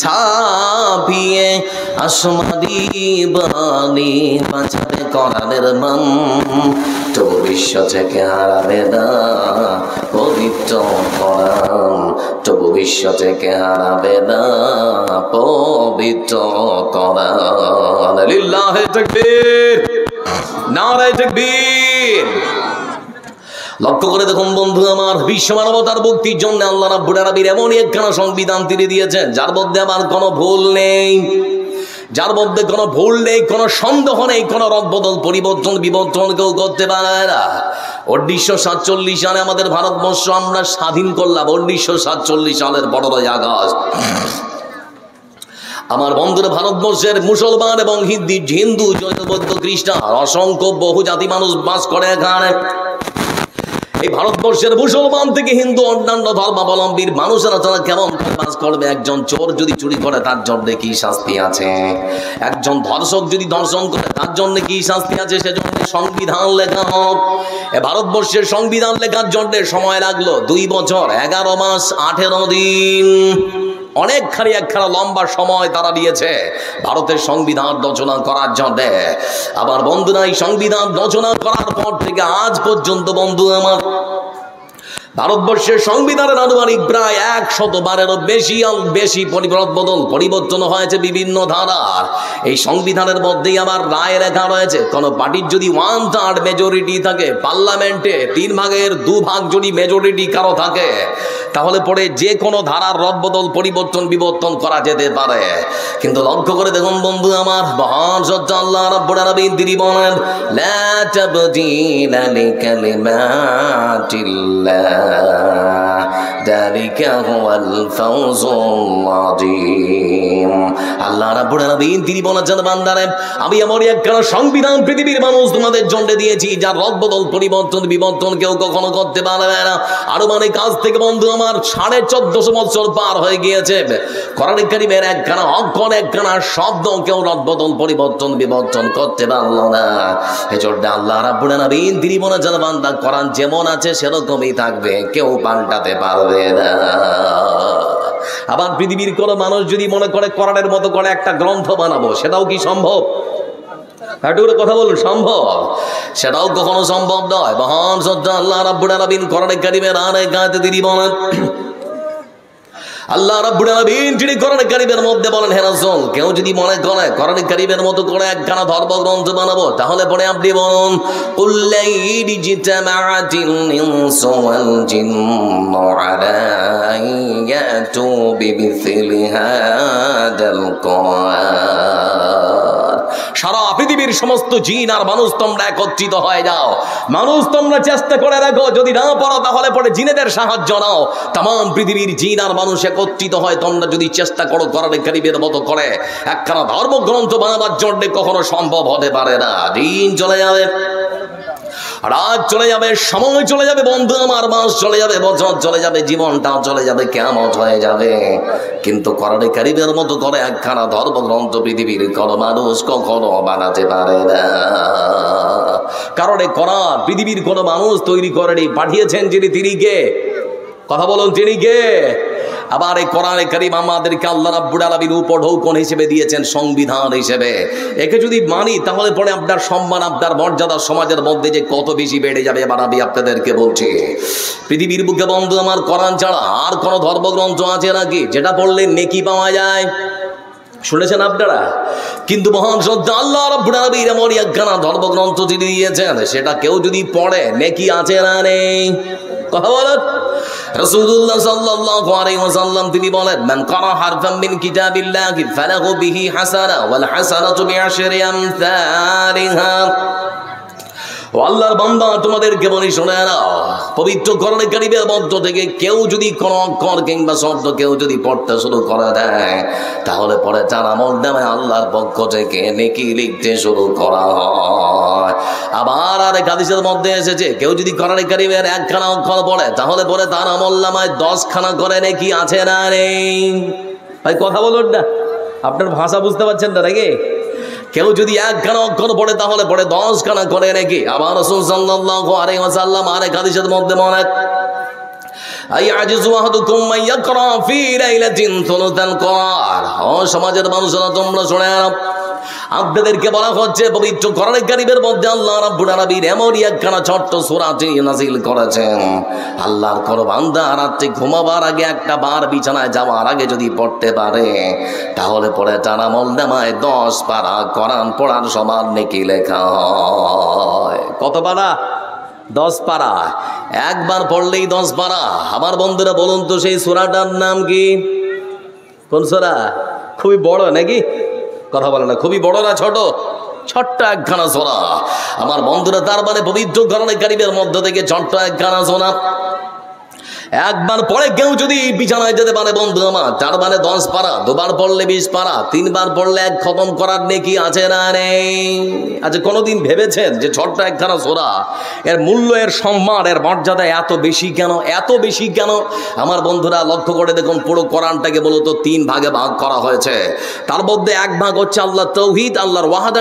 ছাপিয়ে আসমাদি বাণী বাঁচাবে কোরআনের মান, তবু বিশ্ব থেকে হারাবে না পবিত্র কোরআন, তবু বিশ্ব থেকে হারাবে না পবিত্র কোরআন। লিল্লাহি তাকবীর, নারে তাকবীর। লক্ষ্য করে দেখুন বন্ধু আমার, বিশ্ব মানবতার মুক্তির জন্য আল্লাহ রাব্বুল আলামিন এমনই একখানা সংবিধান তিনি দিয়েছেন যার মধ্যে আমার কোনো ভুল নেই, যার মধ্যে কোনো ভুল নেই, কোনো সন্দেহ নেই, কোনো রদবদল পরিবর্তন বিবর্তন কেউ করতে পারে না। 1947 সালে আমাদের ভারতবর্ষ আমরা স্বাধীন করলাম, 1947 সালের 15 আগস্ট। আমার বন্ধুরা, ভারতবর্ষের মুসলমান এবং হিন্দু জৈন বৌদ্ধ খ্রিস্টান অসংখ্য বহু জাতি মানুষ বাস করে এখানে। এই ভারতবর্ষের মুসলমান থেকে হিন্দু অন্যান্য ধর্মাবলম্বীর মানুষেরা তারা কেমন বাস করবে? একজন চোর যদি চুরি করে তার জন্য কি শাস্তি আছে? একজন ধর্ষক যদি ধর্ষণ করে তার জন্য কি শাস্তি আছে? সেজন্য সংবিধান লেখা হোক। এ ভারতবর্ষের সংবিধান লেখার জন্য সময় লাগলো 2 বছর 11 মাস 18 দিন। অনেকখানি একখানা লম্বা সময় তারা নিয়েছে ভারতের সংবিধান রচনা করার জন্য। আবার বন্ধুরা, এই সংবিধান রচনা করার পর থেকে আজ পর্যন্ত বন্ধু আমার ভারতবর্ষের সংবিধানের আনুমানিক প্রায় 100 বারেরও বেশি পরিবর্তন হয়েছে বিভিন্ন ধারার। এই সংবিধানের মধ্যেই আবার রায় লেখা রয়েছে, কোনো পার্টির যদি 1/3 মেজরিটি থাকে পার্লামেন্টে, 3 ভাগের 2 ভাগ যদি মেজরিটি কারো থাকে, তাহলে পরে যে কোনো ধারার রদবদল পরিবর্তন বিবর্তন করা যেতে পারে। কিন্তু লক্ষ্য করে দেখুন বন্ধু আমার, মহান সত্য আল্লাহ রাব্বুল আলামিন তিনি বলেন, লা তাবদীলা লিকালিমাতিল্লাহ যালিকা হুয়াল ফাওজুল আযীম। আল্লাহ রাব্বুল আলামিন তিনি বলেছেন, বান্দারে আমি এমন একখানা সংবিধান পৃথিবীর মানুষ তোমাদের জন্য দিয়েছি যার রদবদল পরিবর্তন বিবর্তন কেউ কখনো করতে পারবে না। আরো মানে কাজ থেকে বন্ধু আমার 1450 বছর পার হয়ে গিয়েছে, কোরআন কারীমের একখানা অক্ষর একখানা শব্দ কেউ রদবদল পরিবর্তন বিবর্তন করতে পারল না। এজন্য আল্লাহ রাব্বুল আলামিন তিনি বলেছেন, বান্দা কোরআন যেমন আছে সেরকমই থাকবে, কেউ পাল্টাতে পারবে না। আবার পৃথিবীর কোন মানুষ যদি মনে করে কোরআনের মতো করে একটা গ্রন্থ বানাবো, সেটাও কি সম্ভব? কথা বলুন, সম্ভব? সেটাও কখনো সম্ভব নয়। মহান সত্য আল্লাহ রাব্বুল আলামিন কোরআন কারীমের আরেক আয়াতে তিনি বলেন, আল্লাহ রাব্বুল আলামিন তিনি কোরআন কারীমের মধ্যে বলেন, হে রাসূল, কেউ যদি মনে করে কোরআন কারীমের মতো করে একখানা ধর্মগ্রন্থ বানাবো, তাহলে পরে আপনি বলুন, কুল্লাইদি জিতামাআতিল ইনসু ওয়াল জিন্নু আলা ইয়াতু বিমিসলি হাদাল কুরআন। সারা পৃথিবীর সমস্ত জিন আর মানুষ তোমরা একত্রিত হয়ে যাও, মানুষ তোমরা চেষ্টা করে দেখো, যদি না পারো তাহলে পরে জিনেদের সাহায্য নাও। তাম পৃথিবীর জিন আর মানুষ একত্রিত হয়, তোমরা যদি চেষ্টা করো কোরআন কারীমের মতো করে একখানা ধর্মগ্রন্থ বানাবার জন্য, কখনো সম্ভব হতে পারে না। দিন চলে যাবে, রাত চলে যাবে, সময় চলে যাবে বন্ধু আমার, মাস চলে যাবে, বছর চলে যাবে, জীবনটাও চলে যাবে, কিয়ামত হয়ে যাবে, কিন্তু কোরআন কারীমের মতো করে একখানা ধর্মগ্রন্থ পৃথিবীর কোন মানুষ কখনো বানাতে পারে না। কারণ এই কোরআন পৃথিবীর কোন মানুষ তৈরি করেনি, পাঠিয়েছেন যিনি, তিনি কে? কথা বলুন, তিনি কে? আবার এই কোরআন কারীম আমাদেরকে আল্লাহ রাব্বুল আলামিন উপঢৌকন হিসেবে দিয়েছেন, সংবিধান হিসেবে। একে যদি মানি তাহলে পরে আপনার সম্মান, আপনার মর্যাদা সমাজের মধ্যে যে কত বেশি বেড়ে যাবে, এবার আমি আপনাদেরকে বলছি। পৃথিবীর বুকে বন্ধু আমার কোরআন ছাড়া আর কোন ধর্মগ্রন্থ আছে নাকি যেটা পড়লে নেকি পাওয়া যায়? শুনেছেন আপনারা? কিন্তু মহান সত্য আল্লাহ রাব্বুল আলামিন এমন একখানা ধর্মগ্রন্থ যিনি দিয়েছেন, সেটা কেউ যদি পড়ে নেকি আছে না নেই? কথা বলেন। রাসূলুল্লাহ সাল্লাল্লাহু আলাইহি ওয়াসাল্লাম তিনি বলেন, মান ক্বারা হারফান মিন কিতাবিল্লাহি ফালাহু বিহি হাসানা ওয়াল হাসানাতু বিআশরি আমসালিহা। ও আল্লাহর বান্দা, তোমাদেরকে বলি শুনে নাও, পবিত্র কোরআন কারীমের মধ্য থেকে কেউ যদি কোনো অক্ষর কিংবা শব্দ কেউ যদি পড়তে শুরু করে দেয়, তাহলে পরে তার আমলনামায় আল্লাহর পক্ষ থেকে নেকি লিখতে শুরু করা হয়। আবার আরেক হাদিসের মধ্যে এসেছে, কেউ যদি কোরআন কারীমের একখানা অক্ষর পড়ে, তাহলে পরে তার আমলনামায় 10 খানা করে নেকি আছে না নেই? ভাই কথা বলুন না, আপনার ভাষা বুঝতে পারছেন না নাকি? কেউ যদি একখানা অক্ষর পড়ে তাহলে পড়ে 10 খানা করে নাকি। আবার রাসূল সাল্লাল্লাহু আলাইহি ওয়াসাল্লাম আরেক হাদিসের মধ্যে বলেন, আয়াজিজু আহাদুকুম মাইয়াকরা ফি লাইলাতিন সুলুতাল কোরআন। ও সমাজের মানুষরা তোমরা শুনে নাও, আপনাদেরকে বলা হচ্ছে পবিত্র কোরআন কারীমের মধ্যে আল্লাহ রাব্বুল আলামিন এমন একখানা ছোট্ট সূরা নাযিল করেছেন, আল্লাহর কোন বান্দা রাতে ঘুমাবার আগে একটা বার বিছানায় যাওয়ার আগে যদি পড়তে পারে, তাহলে পরে তার আমলনামায় 10 পারা কোরআন পড়ার সমান নেকি লেখা হয়। কত পারা? 10 পারা। একবার পড়লেই 10 পারা। আমার বন্ধুরা বলুন তো সেই সূরাটার নাম কি? কোন সূরা? খুবই বড় নাকি? কথা বলে না, খুবই বড় না ছোট? ছোট্ট একখানা সূরা। আমার বন্ধুরা, তার মানে পবিত্র কোরআন কারীমের মধ্য থেকে ছোট্ট একখানা সূরা একবার পড়ে কেউ যদি বিছানায় যেতে পারে বন্ধু আমার, তার মানে 10 পারা। দুবার পড়লে 20 পারা, 3 বার পড়লে 1 খতম করার নেকি আছে না নেই? আচ্ছা, কোনোদিন ভেবেছেন যে ছোট্ট একখানা সূরা এর মূল্য, এর সম্মান, এর মর্যাদা এত বেশি কেন? এত বেশি কেন? আমার বন্ধুরা লক্ষ্য করে দেখুন, পুরো কোরআনটাকে মূলত 3 ভাগে ভাগ করা হয়েছে। তার মধ্যে 1 ভাগ হচ্ছে আল্লাহ তাওহীদ, আল্লাহর ওয়াহদানিয়ত।